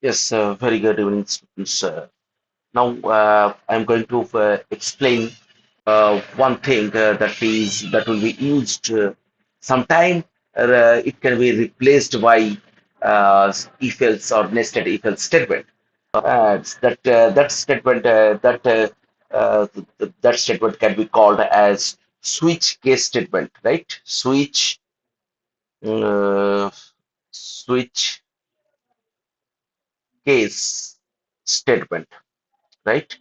Yes, very good evening, students. Now, I'm going to explain one thing that will be used sometime. It can be replaced by if else or nested if else statement. That statement that statement can be called as switch case statement, right? Uh, Switch case statement, right?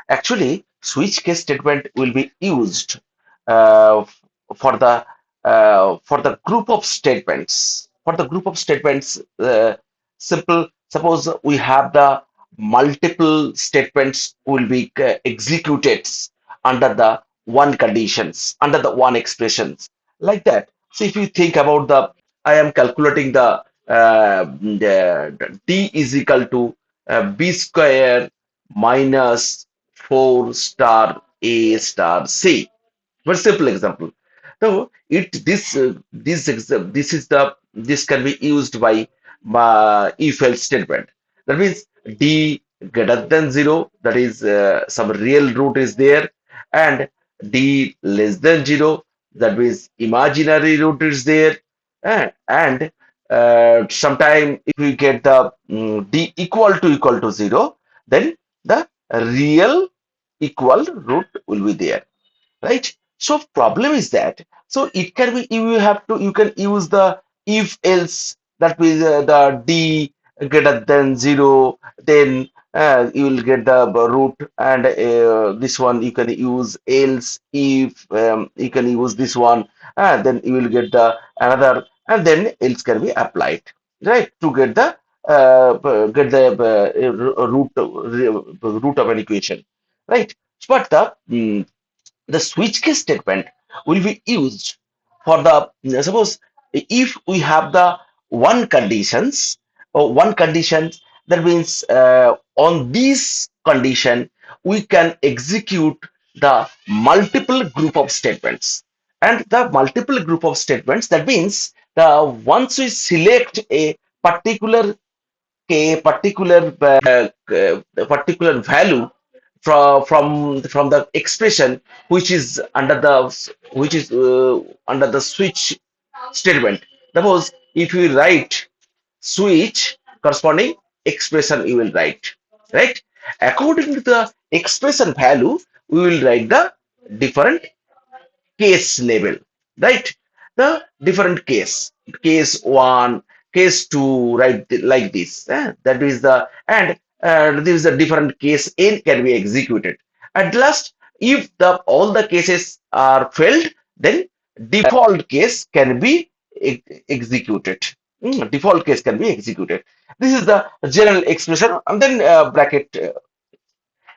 Actually, switch case statement will be used uh, for the group of statements. For the group of statements, simple. Suppose we have the multiple statements will be executed under the one conditions, under the one expressions, like that. So if you think about I am calculating the d is equal to b square minus 4 star A star C. Very simple example. So this can be used by if else statement. That means d greater than 0, that is some real root is there, and d less than 0, that means imaginary root is there, and sometime if we get the d equal to 0, then the real equal root will be there, right? So problem is that, so it can be, you can use the if else, that means the d greater than 0, then you will get the root, and this one you can use else if, you can use this one, then you will get the another, and then else can be applied, right, to get the root of an equation, right? But the switch case statement will be used for the, suppose if we have the one conditions, or one condition, that means on this condition we can execute the multiple group of statements, and the multiple group of statements, that means the once we select a particular value from the expression which is under the switch statement. Suppose if you write switch corresponding expression, you will write, right? According to the expression value, we will write the different case label, right? The different case one, case two, right? Like this. That is the, and there is a different case n can be executed. At last, if the all the cases are failed, then default case can be executed. Default case can be executed. This is the general expression, and then bracket.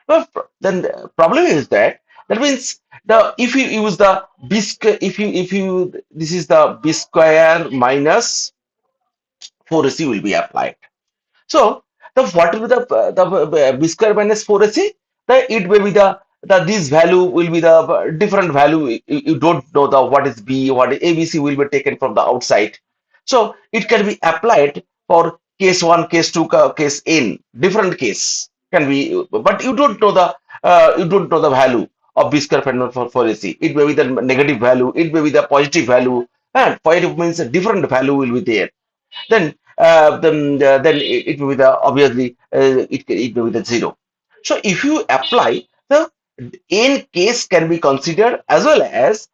Then the problem is that, that means the if you use the b square, if you this is the b square minus 4ac will be applied. So the what will be the b square minus 4ac? The it will be the this value will be the different value. You don't know the what is b, what is abc will be taken from the outside. So it can be applied for case one, case two, case n. Different case can be, but you don't know the value of b square minus 4ac. It may be the negative value. It may be the positive value. And positive means a different value will be there, then it will be the obviously it will be the 0. So if you apply the n case can be considered, as well as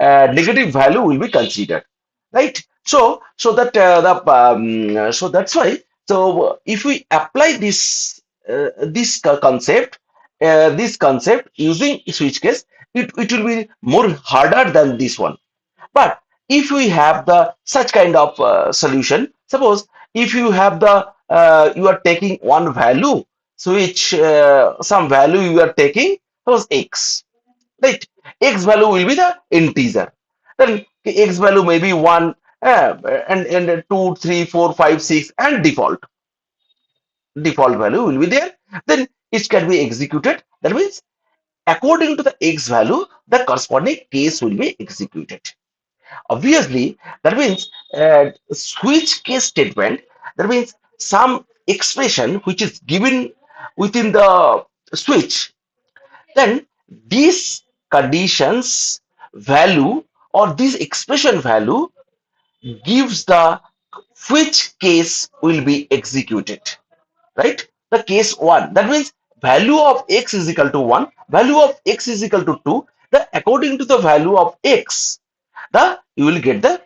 negative value will be considered, right? So that's why, so if we apply this concept using switch case, it will be more harder than this one. But if we have the such kind of solution, suppose if you have the you are taking one value, so which some value you are taking, suppose x, right? X value will be the integer. Then x value may be one, and two, three, four, five, six, and default value will be there. Then it can be executed. That means according to the x value, the corresponding case will be executed. Obviously, that means switch case statement. That means some. expression which is given within the switch, then these conditions value or this expression value gives the which case will be executed, right? The case 1, that means value of x is equal to 1, value of x is equal to 2, the according to the value of x, the you will get the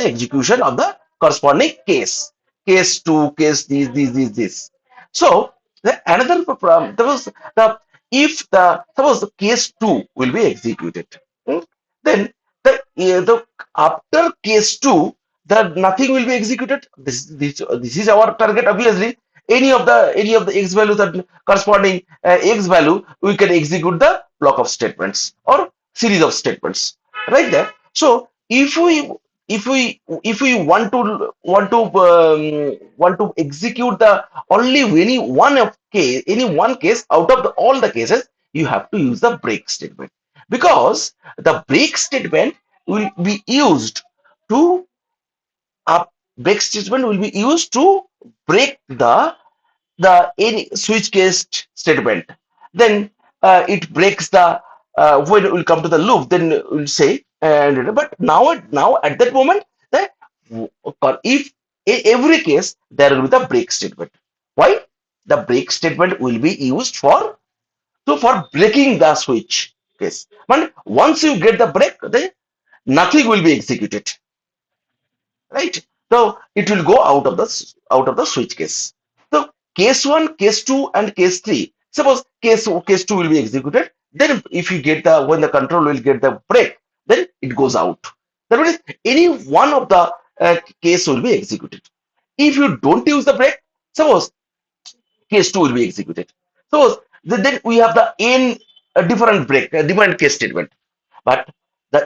execution of the corresponding case. Case 2, case this. So the another problem, there was the if the suppose the case 2 will be executed, hmm, then the after case 2 the nothing will be executed. This is our target, obviously. Any of the x value that corresponding x value, we can execute the block of statements or series of statements right there. So if we want to execute the only any one case out of all the cases, you have to use the break statement, because the break statement will be used to up break statement will be used to break the any switch case statement. Then it breaks the when it will come to the loop, then we'll say. And but now at that moment, the if every case there will be the break statement. Why? The break statement will be used for breaking the switch case. But once you get the break, then nothing will be executed, right? So it will go out of the switch case. So case 1, case 2, and case 3. Suppose case 2 will be executed. Then if you get the when the control will get the break, then it goes out. That means any one of the case will be executed. If you don't use the break, suppose case 2 will be executed. Suppose then we have the n different break, different case statement. But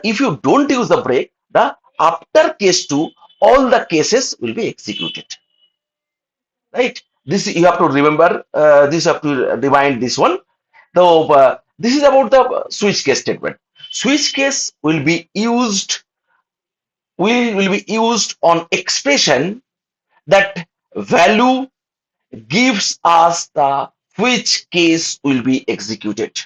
if you don't use the break, the after case 2, all the cases will be executed, right? This you have to remember. This you have to remind this one. So this is about the switch case statement. Switch case will be used on expression that value gives us the which case will be executed,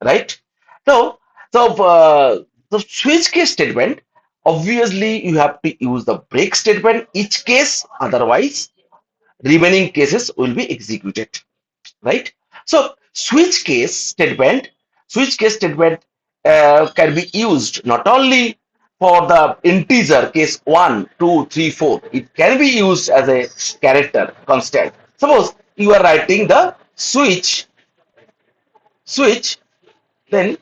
right? So, the switch case statement, obviously you have to use the break statement each case, otherwise remaining cases will be executed, right? So, switch case statement can be used not only for the integer case 1, 2, 3, 4. It can be used as a character constant. Suppose you are writing the switch, then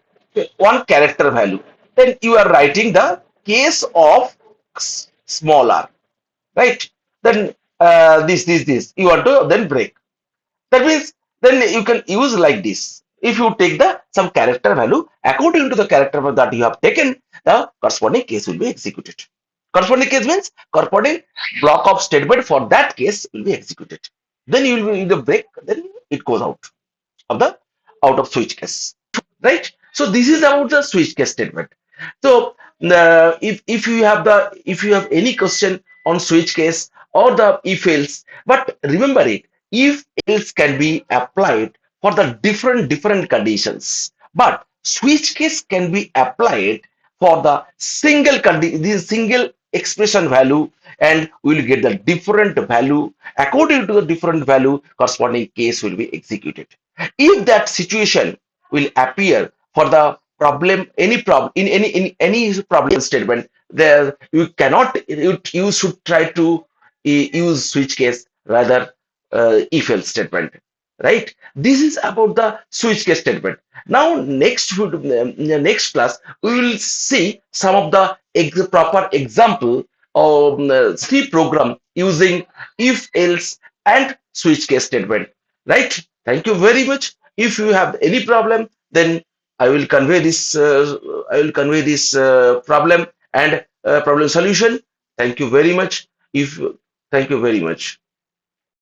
one character value, then you are writing the case of small r, right? Then this you want to then break. That means then you can use like this. If you take the some character value, according to the character value that you have taken, the corresponding case will be executed. Corresponding case means corresponding block of statement for that case will be executed. Then you will the break, then it goes the out of switch case, right? So this is about the switch case statement. So if you have any question on switch case or the if else, but remember it, if else can be applied for the different conditions, but switch case can be applied for the this single expression value, and we will get the different value. According to the different value, corresponding case will be executed. If that situation will appear for the problem, any problem in any problem statement, there you cannot you should try to use switch case rather if else statement, right? This is about the switch case statement. Now next class we will see some of the proper example of C program using if else and switch case statement, right? Thank you very much. If you have any problem, then I will convey this problem and problem solution. Thank you very much. If Thank you very much.